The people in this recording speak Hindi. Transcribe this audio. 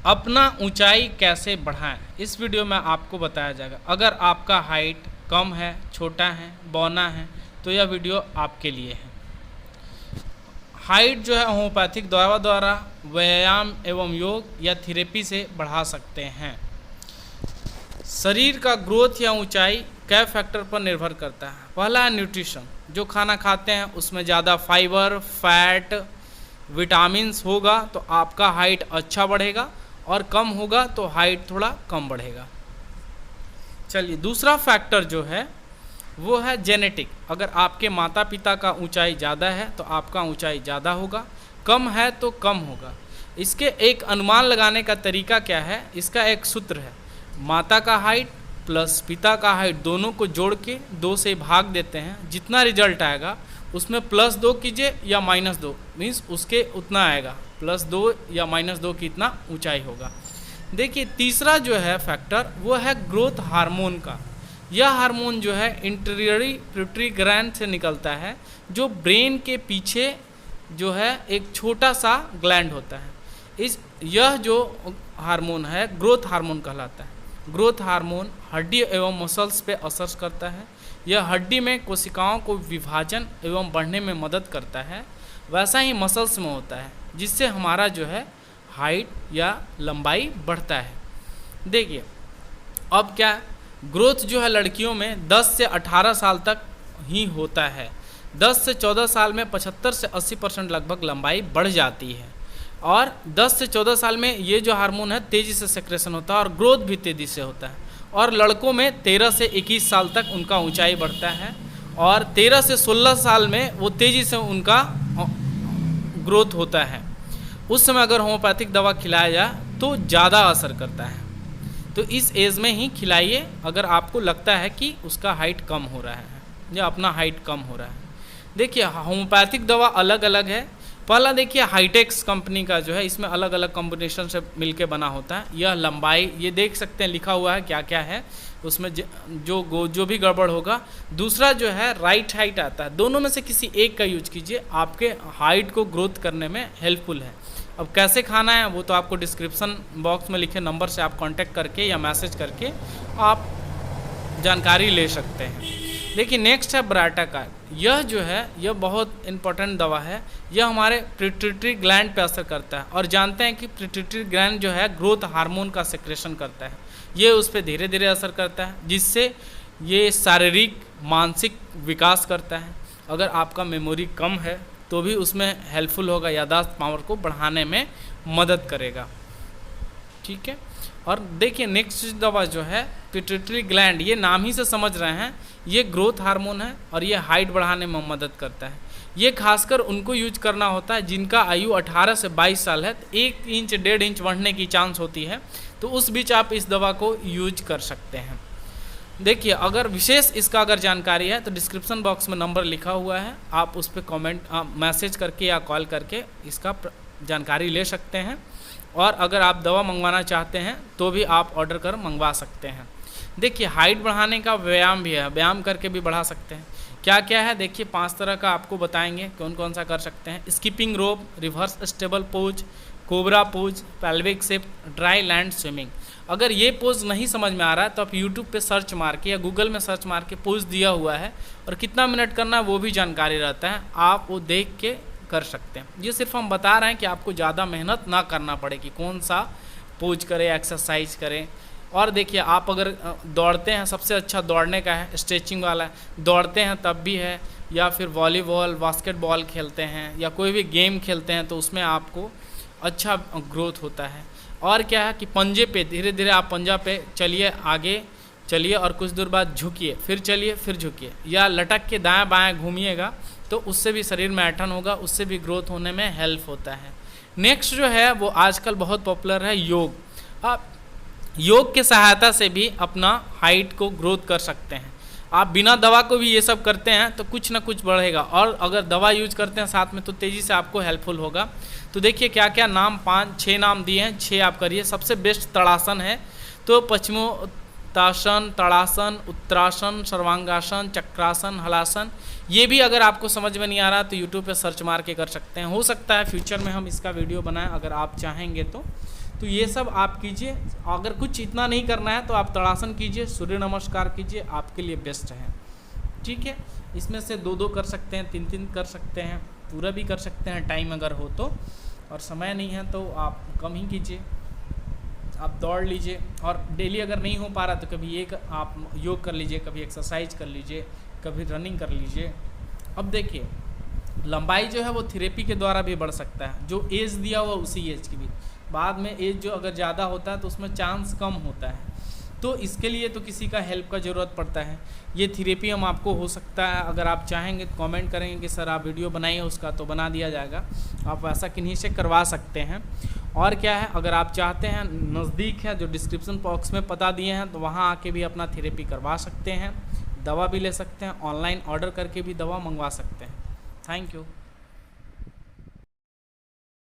अपना ऊंचाई कैसे बढ़ाएं, इस वीडियो में आपको बताया जाएगा। अगर आपका हाइट कम है, छोटा है, बौना है तो यह वीडियो आपके लिए है। हाइट जो है होम्योपैथिक दवा द्वारा, व्यायाम एवं योग या थेरेपी से बढ़ा सकते हैं। शरीर का ग्रोथ या ऊंचाई कई फैक्टर पर निर्भर करता है। पहला है न्यूट्रिशन, जो खाना खाते हैं उसमें ज़्यादा फाइबर, फैट, विटामिन्स होगा तो आपका हाइट अच्छा बढ़ेगा, और कम होगा तो हाइट थोड़ा कम बढ़ेगा। चलिए, दूसरा फैक्टर जो है वो है जेनेटिक। अगर आपके माता पिता का ऊंचाई ज़्यादा है तो आपका ऊंचाई ज़्यादा होगा, कम है तो कम होगा। इसके एक अनुमान लगाने का तरीका क्या है, इसका एक सूत्र है, माता का हाइट प्लस पिता का हाइट दोनों को जोड़ के 2 से भाग देते हैं। जितना रिजल्ट आएगा उसमें +2 कीजिए या -2, मीन्स उसके उतना आएगा, +2 या -2 की इतना ऊंचाई होगा। देखिए, तीसरा जो है फैक्टर वो है ग्रोथ हार्मोन का। यह हार्मोन जो है इंटीरियरी पिट्यूटरी ग्लैंड से निकलता है, जो ब्रेन के पीछे जो है एक छोटा सा ग्लैंड होता है। यह जो हार्मोन है ग्रोथ हार्मोन कहलाता है। ग्रोथ हार्मोन हड्डी एवं मसल्स पे असर करता है। यह हड्डी में कोशिकाओं को विभाजन एवं बढ़ने में मदद करता है, वैसा ही मसल्स में होता है, जिससे हमारा जो है हाइट या लंबाई बढ़ता है। देखिए, अब क्या, ग्रोथ जो है लड़कियों में 10 से 18 साल तक ही होता है। 10 से 14 साल में 75 से 80% लगभग लंबाई बढ़ जाती है, और 10 से 14 साल में ये जो हार्मोन है तेज़ी से सेक्रेशन होता है और ग्रोथ भी तेज़ी से होता है। और लड़कों में 13 से 21 साल तक उनका ऊंचाई बढ़ता है, और 13 से 16 साल में वो तेज़ी से उनका ग्रोथ होता है। उस समय अगर होम्योपैथिक दवा खिलाया जाए तो ज़्यादा असर करता है। तो इस एज में ही खिलाइए अगर आपको लगता है कि उसका हाइट कम हो रहा है या अपना हाइट कम हो रहा है। देखिए, होम्योपैथिक दवा अलग अलग है। पहला देखिए, हाइटेक्स कंपनी का जो है, इसमें अलग अलग कॉम्बिनेशन से मिलके बना होता है। यह लंबाई, ये देख सकते हैं लिखा हुआ है क्या क्या है उसमें, जो भी गड़बड़ होगा। दूसरा जो है राइट हाइट आता है। दोनों में से किसी एक का यूज कीजिए, आपके हाइट को ग्रोथ करने में हेल्पफुल है। अब कैसे खाना है वो तो आपको डिस्क्रिप्शन बॉक्स में लिखे नंबर से आप कांटेक्ट करके या मैसेज करके आप जानकारी ले सकते हैं। देखिए, नेक्स्ट है ब्राटा का। यह जो है यह बहुत इंपॉर्टेंट दवा है। यह हमारे पिट्यूटरी ग्लैंड पे असर करता है, और जानते हैं कि पिट्यूटरी ग्लैंड जो है ग्रोथ हार्मोन का सेक्रेशन करता है। ये उस पर धीरे धीरे असर करता है, जिससे ये शारीरिक मानसिक विकास करता है। अगर आपका मेमोरी कम है तो भी उसमें हेल्पफुल होगा, याददाश्त पावर को बढ़ाने में मदद करेगा। ठीक है, और देखिए नेक्स्ट दवा जो है पिट्यूटरी ग्लैंड, ये नाम ही से समझ रहे हैं, ये ग्रोथ हार्मोन है और ये हाइट बढ़ाने में मदद करता है। ये खासकर उनको यूज करना होता है जिनका आयु 18 से 22 साल है। 1 इंच 1.5 इंच बढ़ने की चांस होती है, तो उस बीच आप इस दवा को यूज कर सकते हैं। देखिए, अगर विशेष इसका अगर जानकारी है तो डिस्क्रिप्शन बॉक्स में नंबर लिखा हुआ है, आप उस पर कमेंट मैसेज करके या कॉल करके इसका जानकारी ले सकते हैं। और अगर आप दवा मंगवाना चाहते हैं तो भी आप ऑर्डर कर मंगवा सकते हैं। देखिए, हाइट बढ़ाने का व्यायाम भी है, व्यायाम करके भी बढ़ा सकते हैं। क्या क्या है देखिए, 5 तरह का आपको बताएंगे कौन कौन सा कर सकते हैं। Skipping rope, reverse stable pose, cobra pose, pelvic shift, dry land swimming. अगर ये पोज नहीं समझ में आ रहा है तो आप यूट्यूब पे सर्च मार के या गूगल में सर्च मार के पोज दिया हुआ है, और कितना मिनट करना है वो भी जानकारी रहता है, आप वो देख के कर सकते हैं। ये सिर्फ हम बता रहे हैं कि आपको ज़्यादा मेहनत ना करना पड़े कि कौन सा पोज करें, एक्सरसाइज करें। और देखिए, आप अगर दौड़ते हैं, सबसे अच्छा दौड़ने का है, स्ट्रेचिंग वाला है, दौड़ते हैं तब भी है, या फिर वॉलीबॉल, बास्केटबॉल खेलते हैं या कोई भी गेम खेलते हैं तो उसमें आपको अच्छा ग्रोथ होता है। और क्या है कि पंजे पे धीरे धीरे आप पंजा पे चलिए, आगे चलिए और कुछ दूर बाद झुकिए, फिर चलिए, फिर झुकिए, या लटक के दाएं बाएं घूमिएगा, तो उससे भी शरीर में ऐठन होगा, उससे भी ग्रोथ होने में हेल्प होता है। नेक्स्ट जो है वो आजकल बहुत पॉपुलर है योग। आप योग के सहायता से भी अपना हाइट को ग्रोथ कर सकते हैं। आप बिना दवा को भी ये सब करते हैं तो कुछ ना कुछ बढ़ेगा, और अगर दवा यूज करते हैं साथ में तो तेज़ी से आपको हेल्पफुल होगा। तो देखिए क्या क्या नाम, 5-6 नाम दिए हैं, 6 आप करिए। सबसे बेस्ट तड़ासन है, तो पश्चिमोत्तासन, तड़ासन, उत्तरासन, सर्वांगासन, चक्रासन, हलासन। ये भी अगर आपको समझ में नहीं आ रहा तो यूट्यूब पे सर्च मार के कर सकते हैं। हो सकता है फ्यूचर में हम इसका वीडियो बनाएं अगर आप चाहेंगे तो। तो ये सब आप कीजिए। अगर कुछ इतना नहीं करना है तो आप ताड़ासन कीजिए, सूर्य नमस्कार कीजिए, आपके लिए बेस्ट है। ठीक है, इसमें से 2-2 कर सकते हैं, 3-3 कर सकते हैं, पूरा भी कर सकते हैं टाइम अगर हो तो, और समय नहीं है तो आप कम ही कीजिए। आप दौड़ लीजिए, और डेली अगर नहीं हो पा रहा तो कभी एक आप योग कर लीजिए, कभी एक्सरसाइज कर लीजिए, कभी रनिंग कर लीजिए। अब देखिए, लंबाई जो है वो थेरेपी के द्वारा भी बढ़ सकता है, जो एज दिया हुआ उसी एज की भी। बाद में एज जो अगर ज़्यादा होता है तो उसमें चांस कम होता है, तो इसके लिए तो किसी का हेल्प का ज़रूरत पड़ता है। ये थेरेपी हम आपको हो सकता है, अगर आप चाहेंगे तो कमेंट करेंगे कि सर आप वीडियो बनाइए उसका, तो बना दिया जाएगा। आप ऐसा किन्हीं से करवा सकते हैं। और क्या है, अगर आप चाहते हैं, नज़दीक है, जो डिस्क्रिप्शन बॉक्स में पता दिए हैं, तो वहाँ आके भी अपना थेरेपी करवा सकते हैं, दवा भी ले सकते हैं, ऑनलाइन ऑर्डर करके भी दवा मंगवा सकते हैं। Thank you.